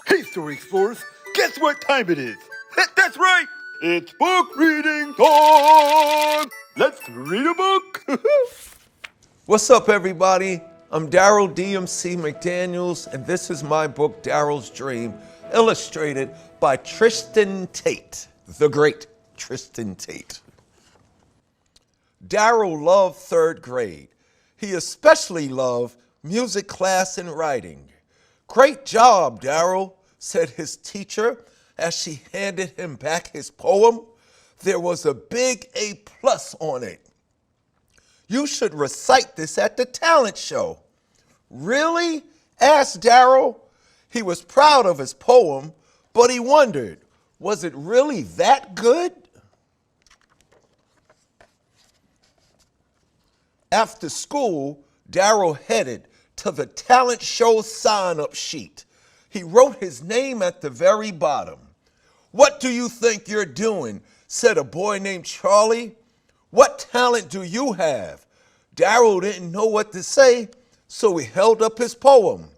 Hey, Story Explorers, guess what time it is? That's right, it's book reading time! Let's read a book! What's up, everybody? I'm Darryl DMC McDaniels, and this is my book, Darryl's Dream, illustrated by Tristan Tate, the great Tristan Tate. Darryl loved third grade. He especially loved music class and writing. "Great job, Darryl," said his teacher as she handed him back his poem. There was a big A+ on it. "You should recite this at the talent show." "Really?" asked Darryl. He was proud of his poem, but he wondered, was it really that good? After school, Darryl headed to the talent show sign-up sheet. He wrote his name at the very bottom. "What do you think you're doing?" said a boy named Crawley. "What talent do you have?" Darryl didn't know what to say, so he held up his poem.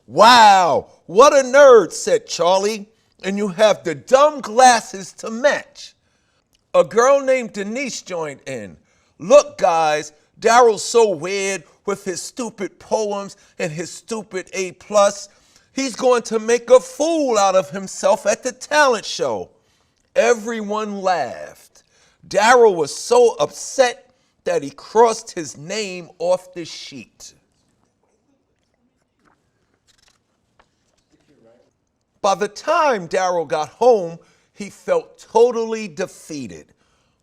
"Wow, what a nerd," said Charlie, "and you have the dumb glasses to match." A girl named Denise joined in. "Look, guys, Darryl's so weird with his stupid poems and his stupid A+. He's going to make a fool out of himself at the talent show." Everyone laughed. Darryl was so upset that he crossed his name off the sheet. By the time Darryl got home, he felt totally defeated.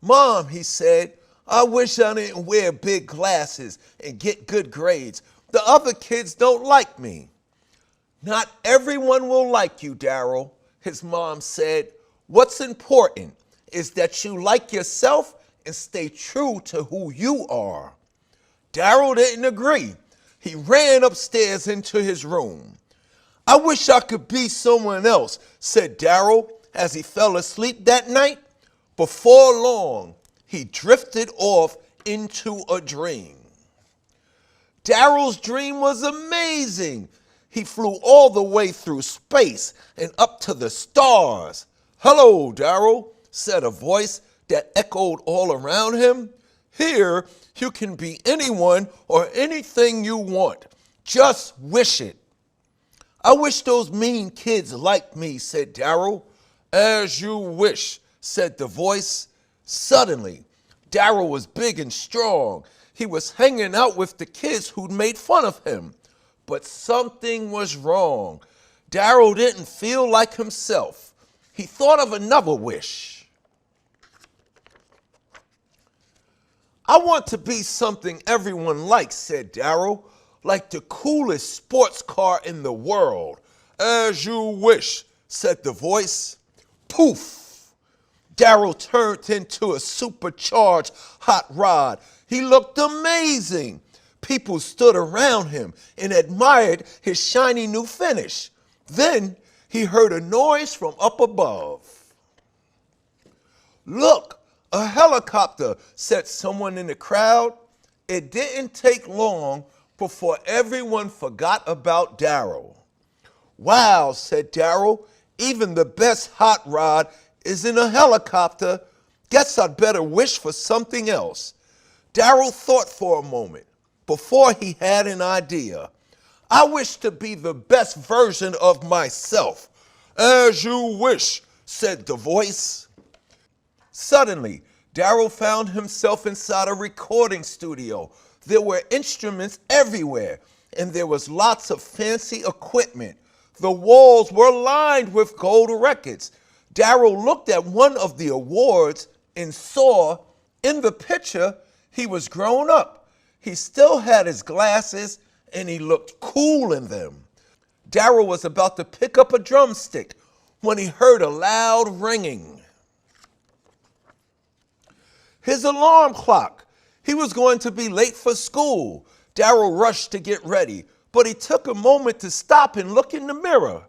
"Mom," he said, "I wish I didn't wear big glasses and get good grades. The other kids don't like me." "Not everyone will like you, Darryl," his mom said. "What's important is that you like yourself and stay true to who you are." Darryl didn't agree. He ran upstairs into his room. "I wish I could be someone else," said Darryl as he fell asleep that night. Before long, he drifted off into a dream. Darryl's dream was amazing. He flew all the way through space and up to the stars. "Hello, Darryl," said a voice that echoed all around him. "Here, you can be anyone or anything you want. Just wish it." "I wish those mean kids liked me," said Darryl. "As you wish," said the voice. Suddenly, Darryl was big and strong. He was hanging out with the kids who'd made fun of him. But something was wrong. Darryl didn't feel like himself. He thought of another wish. "I want to be something everyone likes," said Darryl, "like the coolest sports car in the world." "As you wish," said the voice. Poof! Darryl turned into a supercharged hot rod. He looked amazing. People stood around him and admired his shiny new finish. Then he heard a noise from up above. "Look, a helicopter," said someone in the crowd. It didn't take long before everyone forgot about Darryl. "Wow," said Darryl, "even the best hot rod is in a helicopter. Guess I'd better wish for something else." Darryl thought for a moment before he had an idea. "I wish to be the best version of myself." "As you wish," said the voice. Suddenly, Darryl found himself inside a recording studio. There were instruments everywhere, and there was lots of fancy equipment. The walls were lined with gold records. Darryl looked at one of the awards and saw, in the picture, he was grown up. He still had his glasses, and he looked cool in them. Darryl was about to pick up a drumstick when he heard a loud ringing. His alarm clock. He was going to be late for school. Darryl rushed to get ready, but he took a moment to stop and look in the mirror.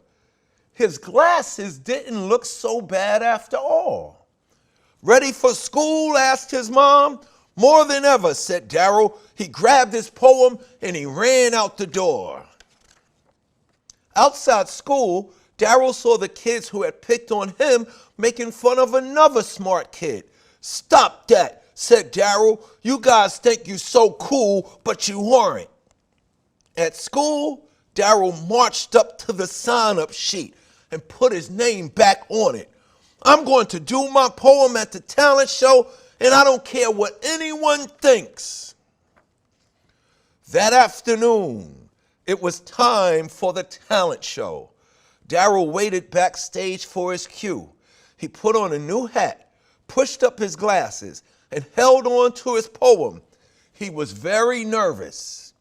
His glasses didn't look so bad after all. "Ready for school?" asked his mom. "More than ever," said Darryl. He grabbed his poem and he ran out the door. Outside school, Darryl saw the kids who had picked on him making fun of another smart kid. "Stop that," said Darryl. "You guys think you're so cool, but you aren't." At school, Darryl marched up to the sign-up sheet and put his name back on it. "I'm going to do my poem at the talent show, and I don't care what anyone thinks." That afternoon, it was time for the talent show. Darryl waited backstage for his cue. He put on a new hat, pushed up his glasses, and held on to his poem. He was very nervous.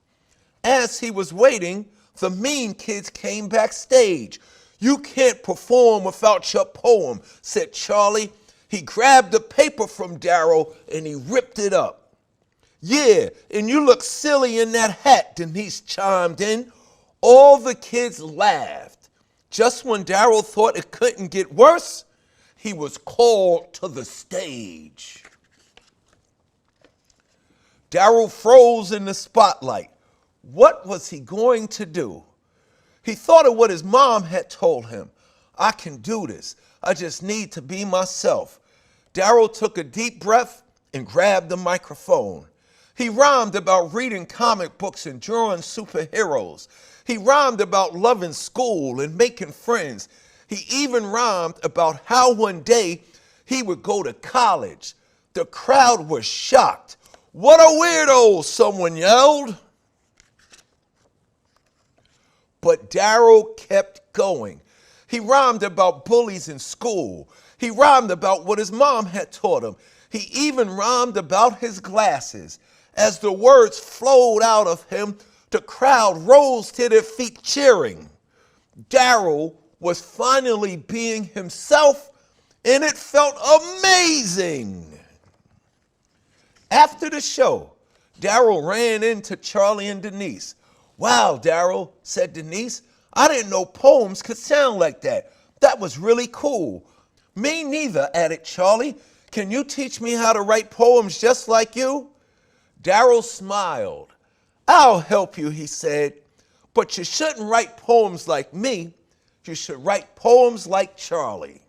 As he was waiting, the mean kids came backstage. "You can't perform without your poem," said Charlie. He grabbed the paper from Darryl and he ripped it up. "Yeah, and you look silly in that hat," Denise chimed in. All the kids laughed. Just when Darryl thought it couldn't get worse, he was called to the stage. Darryl froze in the spotlight. What was he going to do? He thought of what his mom had told him. "I can do this. I just need to be myself." Darryl took a deep breath and grabbed the microphone. He rhymed about reading comic books and drawing superheroes. He rhymed about loving school and making friends. He even rhymed about how one day he would go to college. The crowd was shocked. "What a weirdo," someone yelled. But Darryl kept going. He rhymed about bullies in school. He rhymed about what his mom had taught him. He even rhymed about his glasses. As the words flowed out of him, the crowd rose to their feet cheering. Darryl was finally being himself, and it felt amazing. After the show, Darryl ran into Charlie and Denise. "Wow, Darryl," said Denise, "I didn't know poems could sound like that. That was really cool." "Me neither," added Charlie. "Can you teach me how to write poems just like you?" Darryl smiled. "I'll help you," he said, "but you shouldn't write poems like me. You should write poems like Charlie."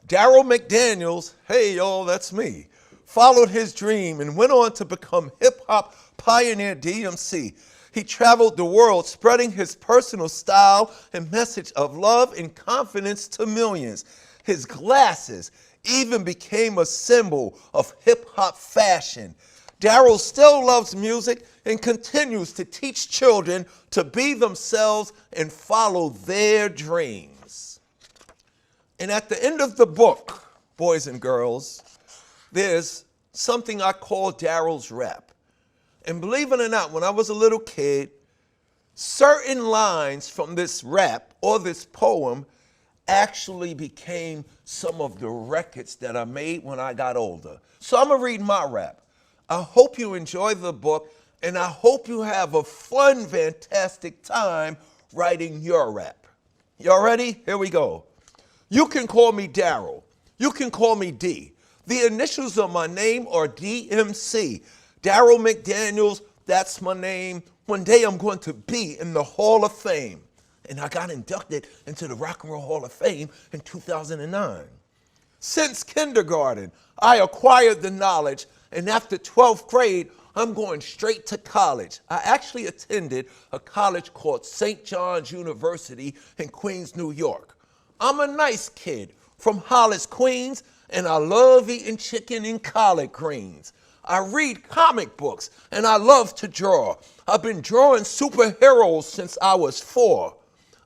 Darryl McDaniels, hey y'all, that's me, followed his dream and went on to become hip-hop pioneer DMC. He traveled the world spreading his personal style and message of love and confidence to millions. His glasses even became a symbol of hip-hop fashion. Darryl still loves music and continues to teach children to be themselves and follow their dreams. And at the end of the book, boys and girls, there's something I call Darryl's rap. And believe it or not, when I was a little kid, certain lines from this rap or this poem actually became some of the records that I made when I got older. So I'm gonna read my rap. I hope you enjoy the book, and I hope you have a fun, fantastic time writing your rap. Y'all ready? Here we go. You can call me Darryl. You can call me D. The initials of my name are DMC. Darryl McDaniels, that's my name. One day I'm going to be in the Hall of Fame. And I got inducted into the Rock and Roll Hall of Fame in 2009. Since kindergarten, I acquired the knowledge, and after 12th grade, I'm going straight to college. I actually attended a college called St. John's University in Queens, New York. I'm a nice kid from Hollis, Queens, and I love eating chicken and collard greens. I read comic books, and I love to draw. I've been drawing superheroes since I was 4.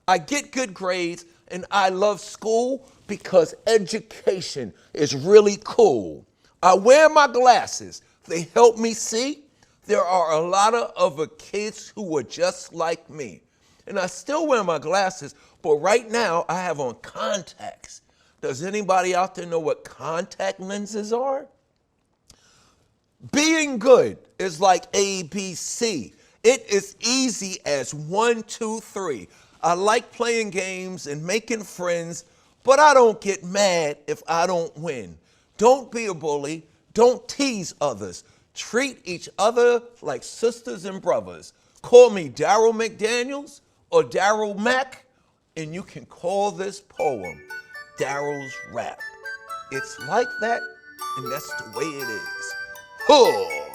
I get good grades, and I love school because education is really cool. I wear my glasses. They help me see. There are a lot of other kids who are just like me. And I still wear my glasses, but right now I have on contacts. Does anybody out there know what contact lenses are? Being good is like ABC. It is easy as 1, 2, 3. I like playing games and making friends, but I don't get mad if I don't win. Don't be a bully. Don't tease others. Treat each other like sisters and brothers. Call me Darryl McDaniels or Darryl Mack, and you can call this poem Darryl's Rap. It's like that, and that's the way it is. Huh.